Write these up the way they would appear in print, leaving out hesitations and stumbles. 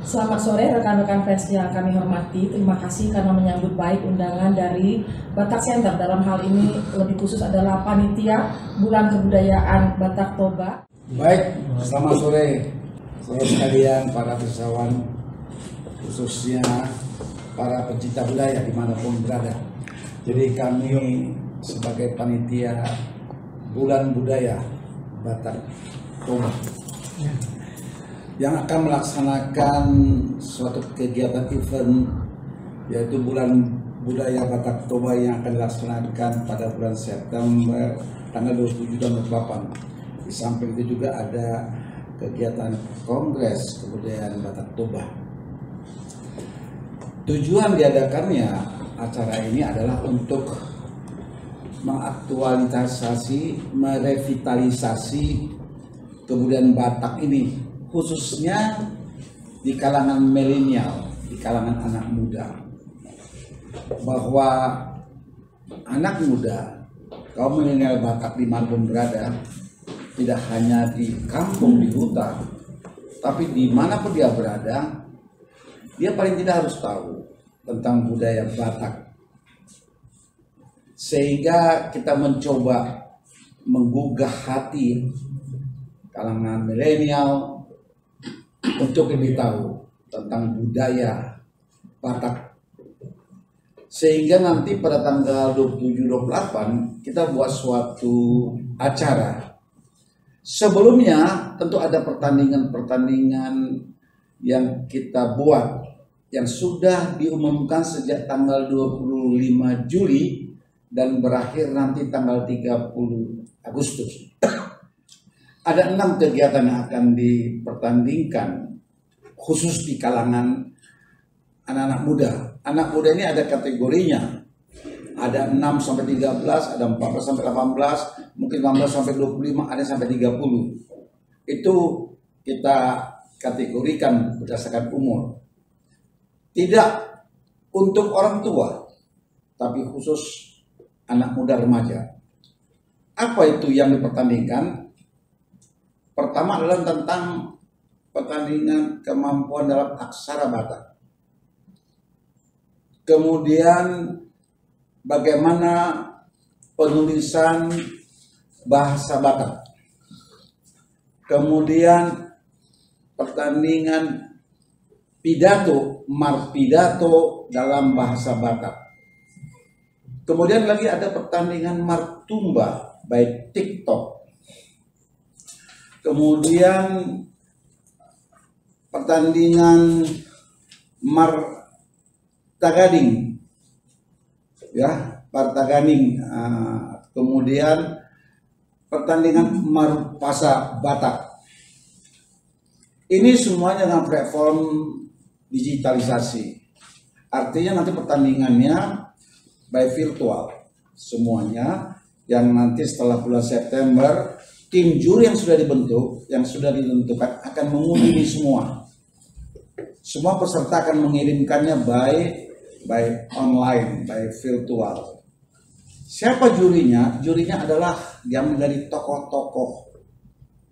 Selamat sore rekan-rekan fans yang kami hormati. Terima kasih karena menyambut baik undangan dari Batak Center. Dalam hal ini lebih khusus adalah panitia Bulan Kebudayaan Batak Toba. Baik, selamat sore saudara sekalian, para wisatawan, khususnya para pencinta budaya dimanapun berada. Jadi kami sebagai panitia Bulan Budaya Batak Toba yang akan melaksanakan suatu kegiatan event, yaitu Bulan Budaya Batak Toba yang akan dilaksanakan pada bulan September tanggal 27 dan 28. Di samping itu juga ada kegiatan Kongres Kebudayaan Batak Toba. Tujuan diadakannya acara ini adalah untuk mengaktualisasi, merevitalisasi kebudayaan Batak ini, khususnya di kalangan milenial, di kalangan anak muda, bahwa anak muda, kaum milenial Batak dimanapun berada, tidak hanya di kampung, di hutan, tapi dimanapun dia berada, dia paling tidak harus tahu tentang budaya Batak. Sehingga kita mencoba menggugah hati kalangan milenial untuk lebih tahu tentang budaya Batak. Sehingga nanti pada tanggal 27-28 kita buat suatu acara. Sebelumnya tentu ada pertandingan-pertandingan yang kita buat, yang sudah diumumkan sejak tanggal 25 Juli dan berakhir nanti tanggal 30 Agustus. Ada 6 kegiatan yang akan dipertandingkan khusus di kalangan anak-anak muda. Anak muda ini ada kategorinya. Ada 6 sampai 13, ada 14 sampai 18, mungkin 18 sampai 25, ada sampai 30. Itu kita kategorikan berdasarkan umur. Tidak untuk orang tua, tapi khusus anak muda remaja. Apa itu yang dipertandingkan? Pertama adalah tentang pertandingan kemampuan dalam aksara Batak. Kemudian bagaimana penulisan bahasa Batak. Kemudian pertandingan pidato, marpidato dalam bahasa Batak. Kemudian lagi ada pertandingan martumba by TikTok. Kemudian pertandingan martagading, ya, martagading. Kemudian pertandingan marpasa Batak. Ini semuanya dengan platform digitalisasi. Artinya nanti pertandingannya by virtual semuanya, yang nanti setelah bulan September tim juri yang sudah dibentuk, yang sudah ditentukan akan menguji ini semua. Semua peserta akan mengirimkannya by online, by virtual. Siapa jurinya? Jurinya adalah yang dari tokoh-tokoh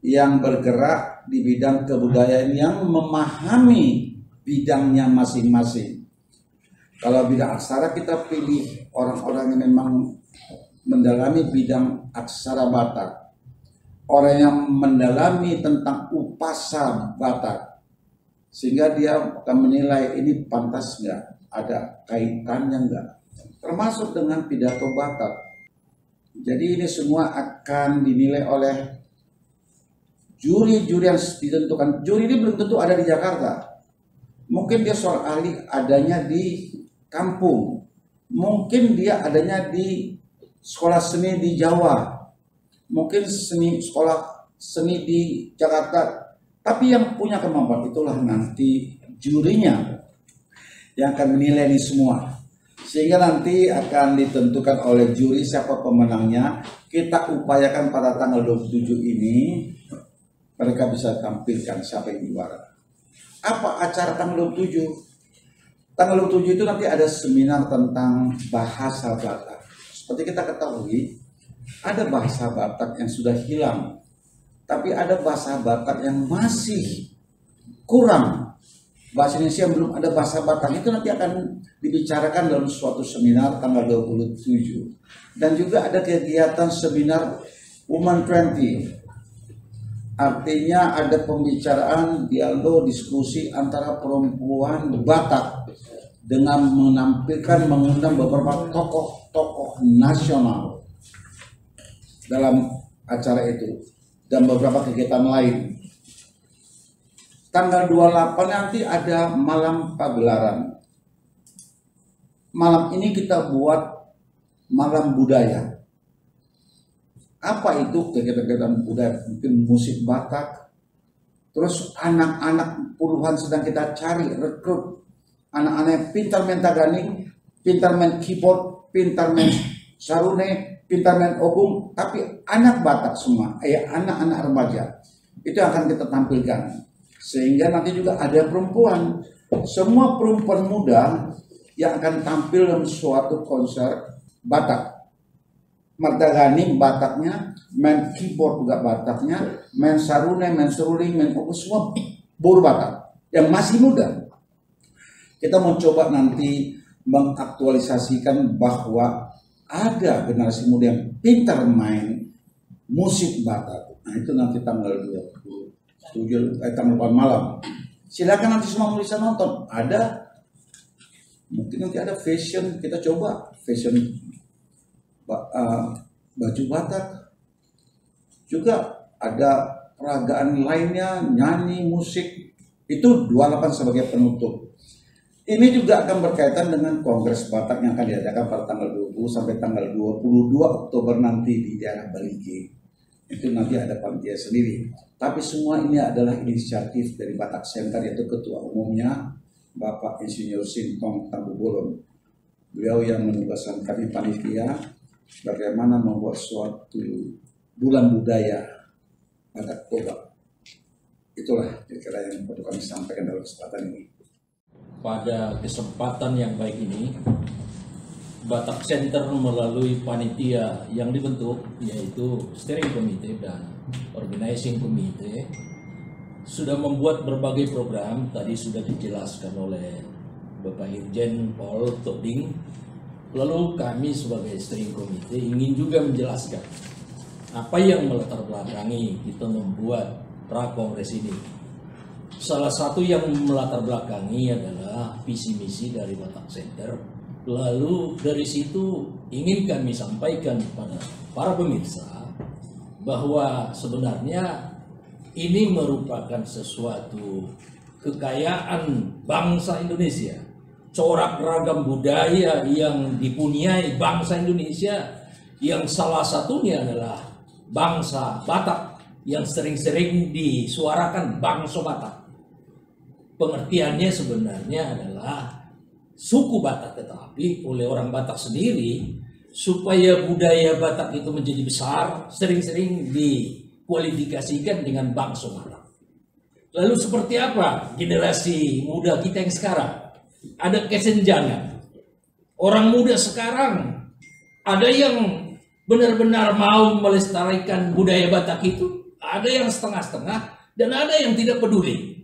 yang bergerak di bidang kebudayaan, yang memahami bidangnya masing-masing. Kalau bidang aksara kita pilih orang-orang yang memang mendalami bidang aksara Batak, orang yang mendalami tentang upasa Batak, sehingga dia akan menilai ini pantas nggak, ada kaitannya nggak, termasuk dengan pidato Batak. Jadi ini semua akan dinilai oleh juri-juri yang ditentukan. Juri ini belum tentu ada di Jakarta. Mungkin dia seorang ahli adanya di kampung. Mungkin dia adanya di sekolah seni di Jawa. Mungkin sekolah seni di Jakarta. Tapi yang punya kemampuan itulah nanti jurinya yang akan menilai ini semua. Sehingga nanti akan ditentukan oleh juri siapa pemenangnya. Kita upayakan pada tanggal 27 ini mereka bisa tampilkan siapa yang juara. Apa acara tanggal 27? Tanggal 27 itu nanti ada seminar tentang bahasa Batak. Seperti kita ketahui, ada bahasa Batak yang sudah hilang, tapi ada bahasa Batak yang masih kurang. bahasa Indonesia yang belum ada bahasa Batak itu nanti akan dibicarakan dalam suatu seminar tanggal 27. Dan juga ada kegiatan seminar Women 20. Artinya ada pembicaraan, dialog, diskusi antara perempuan Batak dengan mengundang beberapa tokoh-tokoh nasional dalam acara itu dan beberapa kegiatan lain. Tanggal 28 nanti ada malam pagelaran. Malam ini kita buat malam budaya. Apa itu kegiatan budaya? Mungkin musik Batak. Terus anak-anak puluhan sedang kita cari, rekrut. Anak-anak yang pintar main taganing, pintar main keyboard, pintar main sarune, pintar main ogum. Tapi anak Batak semua, anak-anak remaja. Itu akan kita tampilkan. Sehingga nanti juga ada perempuan. Semua perempuan muda yang akan tampil dalam suatu konser Batak. Martagani Bataknya, main keyboard juga Bataknya, main sarune, main seruling, main ogum, semua buru Batak yang masih muda. Kita mau coba nanti mengaktualisasikan bahwa ada generasi muda yang pintar main musik Batak. Nah itu nanti tanggal 27, tanggal 8 malam. Silakan nanti semua bisa nonton. Ada, mungkin nanti ada fashion, kita coba fashion baju Batak. Juga ada peragaan lainnya, nyanyi, musik. Itu 28 sebagai penutup. Ini juga akan berkaitan dengan Kongres Batak yang akan diadakan pada tanggal 20 sampai tanggal 22 Oktober nanti di daerah Baligi. Itu nanti ada panitia sendiri. Tapi semua ini adalah inisiatif dari Batak Center, yaitu ketua umumnya Bapak Insinyur Sintong Tambubolon. Beliau yang menugaskan kami panitia bagaimana membuat suatu bulan budaya Batak Toba. Itulah kira-kira yang perlu kami sampaikan dalam kesempatan ini. Pada kesempatan yang baik ini, Batak Center melalui panitia yang dibentuk, yaitu Steering Committee dan Organizing Committee, sudah membuat berbagai program. Tadi sudah dijelaskan oleh Bapak Irjen Paul Toding. Lalu kami sebagai Steering Committee ingin juga menjelaskan apa yang melatar belakangi kita membuat Prakongres ini. Salah satu yang melatar belakangi adalah visi misi dari Batak Center. Lalu dari situ ingin kami sampaikan kepada para pemirsa bahwa sebenarnya ini merupakan sesuatu kekayaan bangsa Indonesia. Corak ragam budaya yang dipunyai bangsa Indonesia, yang salah satunya adalah bangsa Batak yang sering-sering disuarakan bangsa Batak. Pengertiannya sebenarnya adalah suku Batak, tetapi oleh orang Batak sendiri supaya budaya Batak itu menjadi besar sering-sering dikualifikasikan dengan bangsa Batak. Lalu seperti apa generasi muda kita yang sekarang? Ada kesenjangan. Orang muda sekarang ada yang benar-benar mau melestarikan budaya Batak itu, ada yang setengah-setengah, dan ada yang tidak peduli.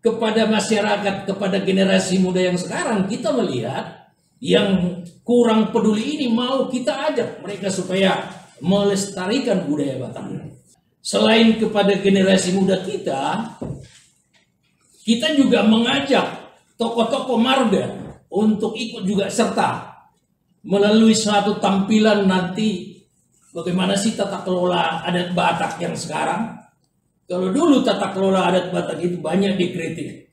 Kepada masyarakat, kepada generasi muda yang sekarang, kita melihat yang kurang peduli ini mau kita ajak mereka supaya melestarikan budaya Batak. Selain kepada generasi muda kita juga mengajak tokoh-tokoh marga untuk ikut juga serta melalui suatu tampilan nanti bagaimana sih tata kelola adat Batak yang sekarang. Kalau dulu tata kelola adat Batak itu banyak dikritik.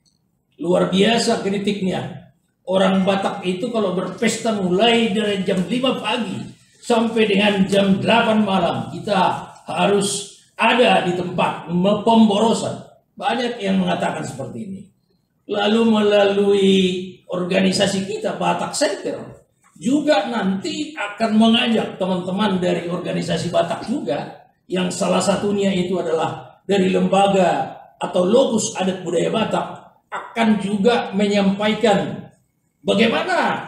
Luar biasa kritiknya. Orang Batak itu kalau berpesta mulai dari jam 5 pagi sampai dengan jam 8 malam. Kita harus ada di tempat pemborosan. Banyak yang mengatakan seperti ini. Lalu melalui organisasi kita Batak Center juga nanti akan mengajak teman-teman dari organisasi Batak juga. Yang salah satunya itu adalah dari lembaga atau lokus adat budaya Batak akan juga menyampaikan bagaimana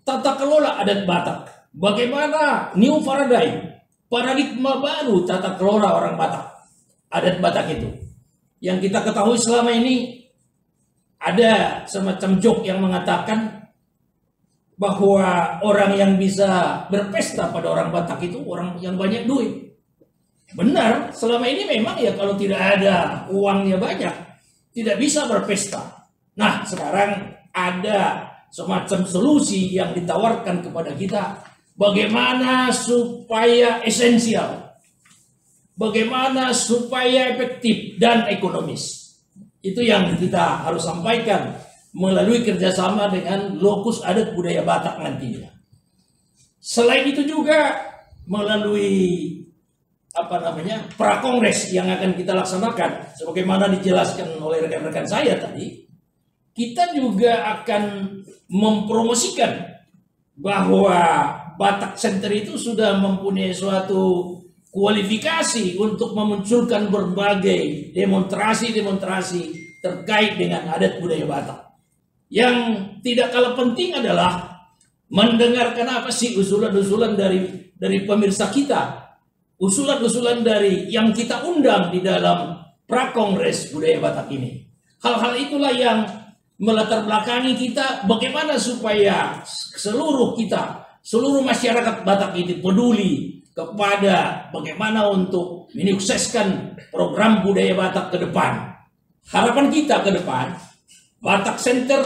tata kelola adat Batak, bagaimana new paradigma baru tata kelola orang Batak, adat Batak itu. Yang kita ketahui selama ini ada semacam joke yang mengatakan bahwa orang yang bisa berpesta pada orang Batak itu orang yang banyak duit. Benar, selama ini memang ya kalau tidak ada uangnya banyak, tidak bisa berpesta. Nah, sekarang ada semacam solusi yang ditawarkan kepada kita. Bagaimana supaya esensial, bagaimana supaya efektif dan ekonomis. Itu yang kita harus sampaikan melalui kerjasama dengan lokus adat budaya Batak nantinya. Selain itu juga melalui prakongres yang akan kita laksanakan, sebagaimana dijelaskan oleh rekan-rekan saya tadi, kita juga akan mempromosikan bahwa Batak Center itu sudah mempunyai suatu kualifikasi untuk memunculkan berbagai demonstrasi-demonstrasi terkait dengan adat budaya Batak. Yang tidak kalah penting adalah mendengarkan apa sih usulan-usulan dari pemirsa kita, usulan-usulan dari yang kita undang di dalam Prakongres Budaya Batak ini. Hal-hal itulah yang melatar belakangi kita bagaimana supaya seluruh masyarakat Batak ini peduli kepada bagaimana untuk menyukseskan program budaya Batak ke depan. Harapan kita ke depan, Batak Center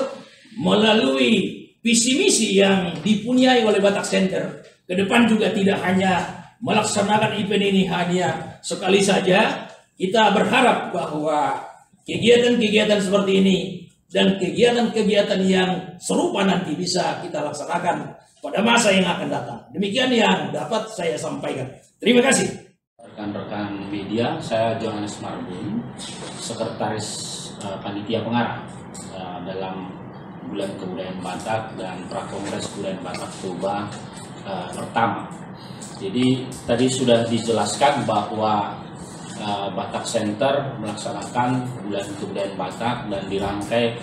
melalui visi misi yang dipunyai oleh Batak Center ke depan juga tidak hanya melaksanakan event ini hanya sekali saja. Kita berharap bahwa kegiatan-kegiatan seperti ini dan kegiatan-kegiatan yang serupa nanti bisa kita laksanakan pada masa yang akan datang. Demikian yang dapat saya sampaikan. Terima kasih. Rekan-rekan media, saya Johannes Marbun, Sekretaris Panitia Pengarah dalam Bulan Kebudayaan Batak dan Prakongres Kebudayaan Batak Toba pertama. Jadi tadi sudah dijelaskan bahwa Batak Center melaksanakan Bulan Kebudayaan Batak dan dirangkai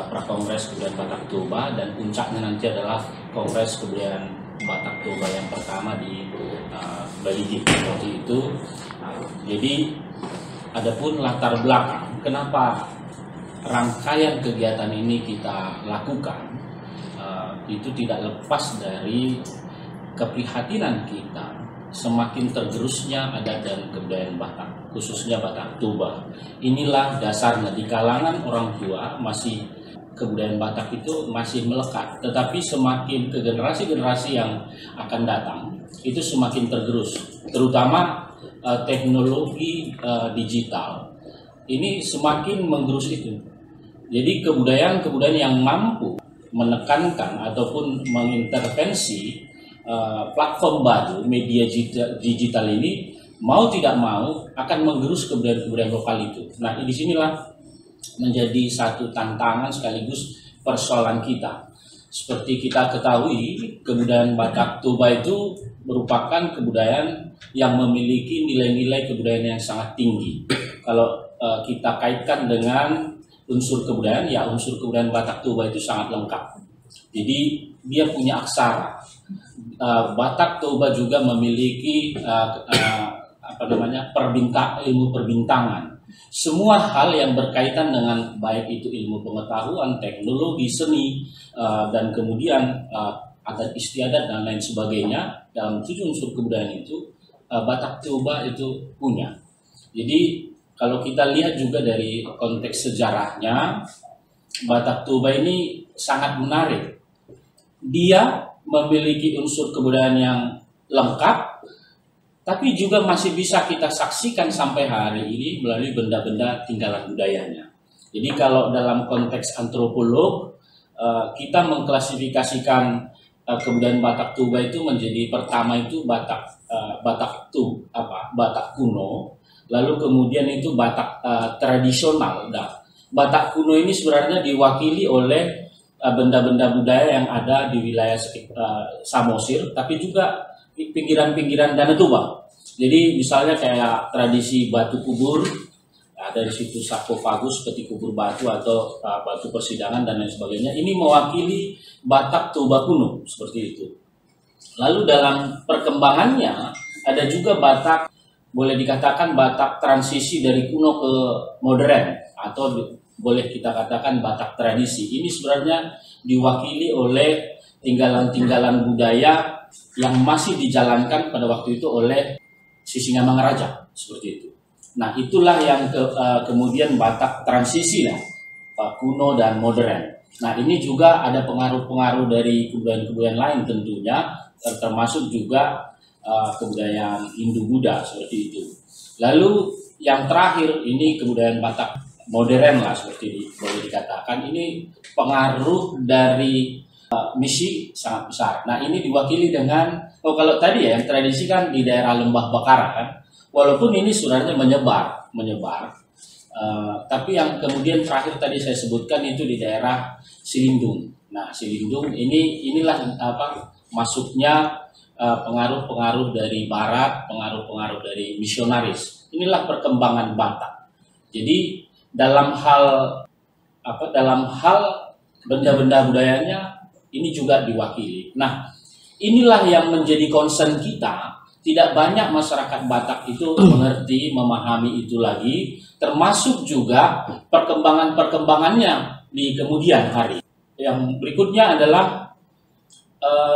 Prakongres Kebudayaan Batak Toba, dan puncaknya nanti adalah Kongres Kebudayaan Batak Toba yang pertama di Bali seperti itu. Jadi adapun latar belakang kenapa rangkaian kegiatan ini kita lakukan, itu tidak lepas dari keprihatinan kita semakin tergerusnya adat dan kebudayaan Batak, khususnya Batak Toba. Inilah dasarnya di kalangan orang tua masih kebudayaan Batak itu masih melekat, tetapi semakin ke generasi-generasi yang akan datang itu semakin tergerus, terutama teknologi digital ini semakin menggerus itu. Jadi kebudayaan-kebudayaan yang mampu menekankan ataupun mengintervensi platform baru, media digital ini mau tidak mau akan menggerus kebudayaan-kebudayaan lokal itu. Nah, disinilah menjadi satu tantangan sekaligus persoalan kita. Seperti kita ketahui, kebudayaan Batak Toba itu merupakan kebudayaan yang memiliki nilai-nilai kebudayaan yang sangat tinggi. Kalau kita kaitkan dengan unsur kebudayaan, ya unsur kebudayaan Batak Toba itu sangat lengkap. Jadi dia punya aksara. Batak Toba juga memiliki ilmu perbintangan. Semua hal yang berkaitan dengan baik itu ilmu pengetahuan, teknologi, seni, dan kemudian adat istiadat dan lain sebagainya dalam 7 unsur kebudayaan itu Batak Toba itu punya. Jadi kalau kita lihat juga dari konteks sejarahnya, Batak Toba ini sangat menarik. Dia memiliki unsur kebudayaan yang lengkap, tapi juga masih bisa kita saksikan sampai hari ini melalui benda-benda tinggalan budayanya. Jadi kalau dalam konteks antropolog, kita mengklasifikasikan kebudayaan Batak Toba itu menjadi pertama itu Batak kuno, lalu kemudian itu Batak tradisional. Nah, Batak kuno ini sebenarnya diwakili oleh benda-benda budaya yang ada di wilayah Samosir, tapi juga di pinggiran-pinggiran Danau Toba. Jadi misalnya kayak tradisi batu kubur, ada di situ sarkofagus, peti kubur batu atau batu persidangan dan lain sebagainya. Ini mewakili Batak Toba kuno seperti itu. Lalu dalam perkembangannya ada juga Batak, boleh dikatakan Batak transisi dari kuno ke modern atau boleh kita katakan Batak tradisi. Ini sebenarnya diwakili oleh tinggalan-tinggalan budaya yang masih dijalankan pada waktu itu oleh Sisingamangaraja, seperti itu. Nah, itulah yang kemudian Batak transisi lah, kuno dan modern. Nah, ini juga ada pengaruh-pengaruh dari kebudayaan-kebudayaan lain tentunya, termasuk juga kebudayaan Hindu-Buddha seperti itu. Lalu yang terakhir ini kebudayaan Batak modern lah, seperti boleh dikatakan. Ini pengaruh dari misi sangat besar. Nah, ini diwakili dengan, kalau tadi ya yang tradisi kan di daerah Lembah Bakara kan, walaupun ini sebenarnya menyebar, tapi yang kemudian terakhir tadi saya sebutkan itu di daerah Silindung. Nah, Silindung inilah masuknya pengaruh-pengaruh dari Barat, pengaruh-pengaruh dari misionaris. Inilah perkembangan Batak. Jadi dalam hal benda-benda budayanya ini juga diwakili. Nah, inilah yang menjadi concern kita. Tidak banyak masyarakat Batak itu mengerti, memahami itu lagi, termasuk juga perkembangannya di kemudian hari. Yang berikutnya adalah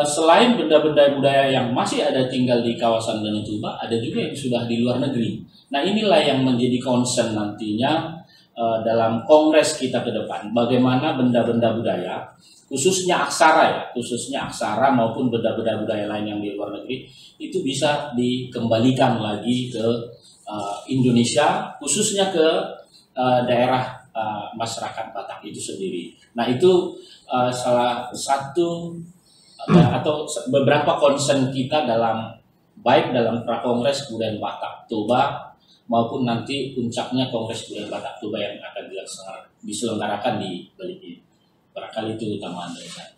selain benda-benda budaya yang masih ada tinggal di kawasan Danau Toba, ada juga yang sudah di luar negeri. Nah, inilah yang menjadi concern nantinya dalam kongres kita ke depan. Bagaimana benda-benda budaya, khususnya aksara maupun benda-benda budaya lain yang di luar negeri, itu bisa dikembalikan lagi ke Indonesia, khususnya ke daerah masyarakat Batak itu sendiri. Nah, itu salah satu atau beberapa concern kita baik dalam prakongres Kebudayaan Batak Toba maupun nanti puncaknya Kongres Kebudayaan Batak Toba yang akan diselenggarakan di Bali ini. Barangkali itu utamaan dari saya.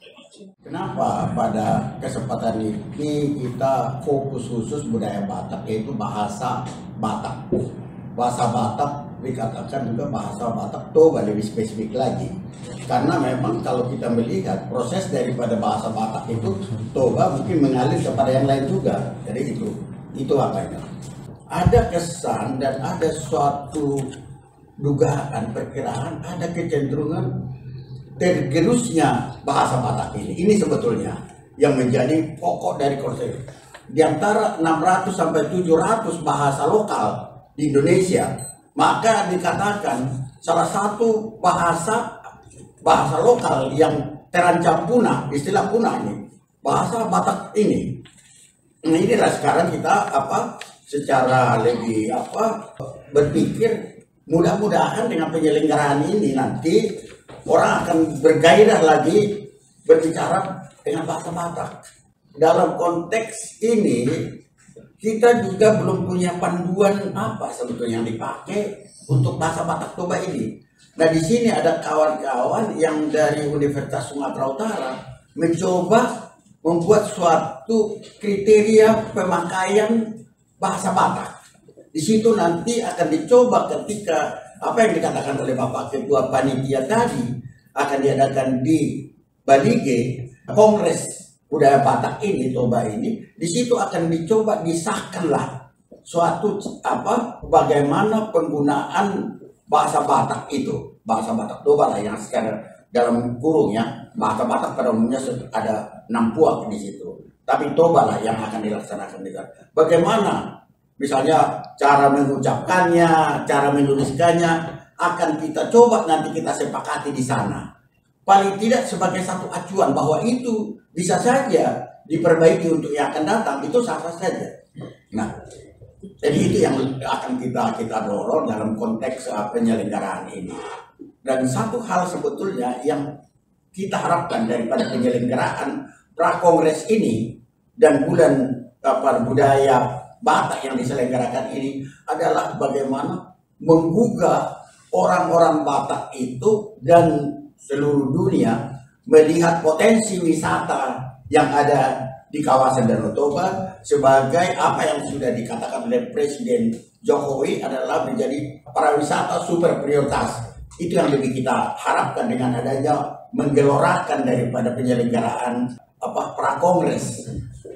Kenapa pada kesempatan ini kita fokus khusus budaya Batak, yaitu bahasa Batak. Bahasa Batak dikatakan juga bahasa Batak Toba, lebih spesifik lagi. Karena memang kalau kita melihat proses daripada bahasa Batak itu, Toba mungkin mengalir kepada yang lain juga. Jadi itu makanya. Ada kesan dan ada suatu dugaan, perkiraan, ada kecenderungan tergerusnya bahasa Batak ini. Ini sebetulnya yang menjadi pokok dari konsep. Di antara 600 sampai 700 bahasa lokal di Indonesia, maka dikatakan salah satu bahasa lokal yang terancam punah, istilah punah ini, bahasa Batak ini. Nah, inilah sekarang kita secara lebih berpikir, mudah-mudahan dengan penyelenggaraan ini nanti orang akan bergairah lagi berbicara dengan bahasa Batak. Dalam konteks ini kita juga belum punya panduan apa sebetulnya yang dipakai untuk bahasa Batak Toba ini. Nah, di sini ada kawan-kawan yang dari Universitas Sumatera Utara mencoba membuat suatu kriteria pemakaian bahasa Batak. Di situ nanti akan dicoba ketika apa yang dikatakan oleh Bapak Ketua Panitia tadi akan diadakan di Balige, Kongres Budaya Batak ini, Toba ini. Di situ akan dicoba disahkanlah suatu bagaimana penggunaan bahasa Batak itu, bahasa Batak Toba lah yang secara dalam kurungnya bahasa Batak pada umumnya ada 6 puak di situ. Tapi Toba lah yang akan dilaksanakan juga. Bagaimana misalnya cara mengucapkannya, cara menuliskannya akan kita coba nanti kita sepakati di sana. Paling tidak sebagai satu acuan bahwa itu bisa saja diperbaiki untuk yang akan datang, itu sah-sah saja. Nah, jadi itu yang akan kita dorong dalam konteks penyelenggaraan ini. Dan satu hal sebetulnya yang kita harapkan daripada penyelenggaraan prakongres ini dan bulan budaya Batak yang diselenggarakan ini adalah bagaimana menggugah orang-orang Batak itu dan seluruh dunia melihat potensi wisata yang ada di kawasan Danau Toba sebagai apa yang sudah dikatakan oleh Presiden Jokowi adalah menjadi pariwisata super prioritas. Itu yang lebih kita harapkan dengan adanya menggelorakan daripada penyelenggaraan prakongres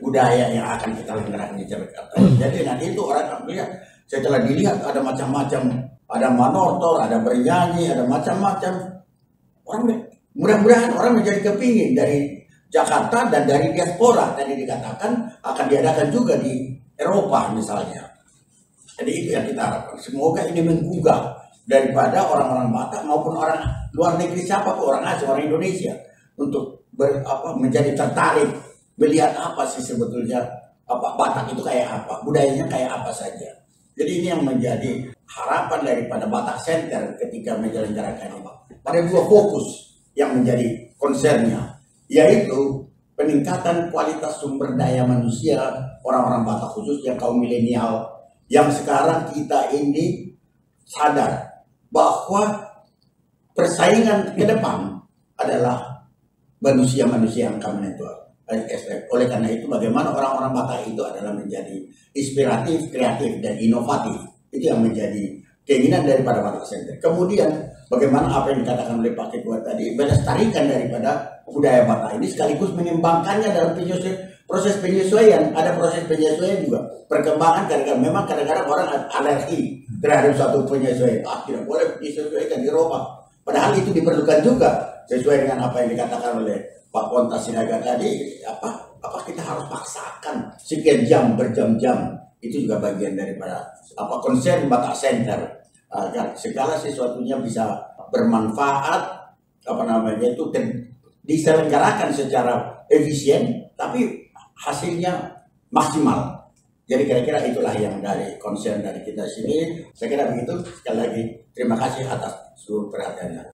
budaya yang akan kita lenggarakan di Jakarta. Jadi nanti itu orang akan melihat Setelah dilihat ada macam-macam, ada manortor, ada bernyanyi, ada macam-macam. Mudah-mudahan orang menjadi kepingin dari Jakarta dan dari diaspora. Tadi dikatakan akan diadakan juga di Eropa misalnya. Jadi itu yang kita harapkan. Semoga ini menggugah daripada orang-orang Batak maupun orang luar negeri, siapa pun, orang asing, orang Indonesia, untuk menjadi tertarik melihat apa sih sebetulnya Batak itu kayak apa, budayanya kayak apa saja. Jadi ini yang menjadi harapan daripada Batak Center ketika menyelenggarakan ini. Ada dua fokus yang menjadi concernnya, yaitu peningkatan kualitas sumber daya manusia orang-orang Batak, khususnya kaum milenial, yang sekarang kita ini sadar bahwa persaingan ke depan adalah manusia-manusia yang akan menentukan. Oleh karena itu, bagaimana orang-orang Batak itu adalah menjadi inspiratif, kreatif, dan inovatif. Itu yang menjadi keinginan daripada Batak Center. Kemudian, bagaimana apa yang dikatakan oleh Pak Ketua tadi, melestarikan daripada budaya Batak ini sekaligus mengembangkannya dalam proses penyesuaian. Ada proses penyesuaian juga. Perkembangan kadang-kadang orang alergi terhadap suatu penyesuaian. Tidak boleh disesuaikan di Eropa. Padahal itu diperlukan juga sesuai dengan apa yang dikatakan oleh Pak Ponta Sinaga tadi. Apa kita harus paksakan sekian jam, berjam-jam. Itu juga bagian daripada concern Batak Center agar segala sesuatunya bisa bermanfaat, itu diselenggarakan secara efisien, tapi hasilnya maksimal. Jadi kira-kira itulah yang dari concern dari kita sini. Saya kira begitu. Sekali lagi terima kasih atas seluruh perhatiannya.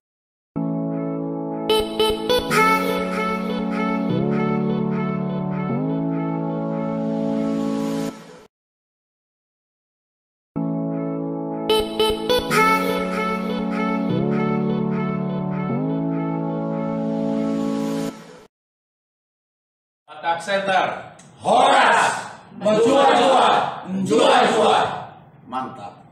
Batak Center. Horas, menjua-jua, menjua-jua. Mantap.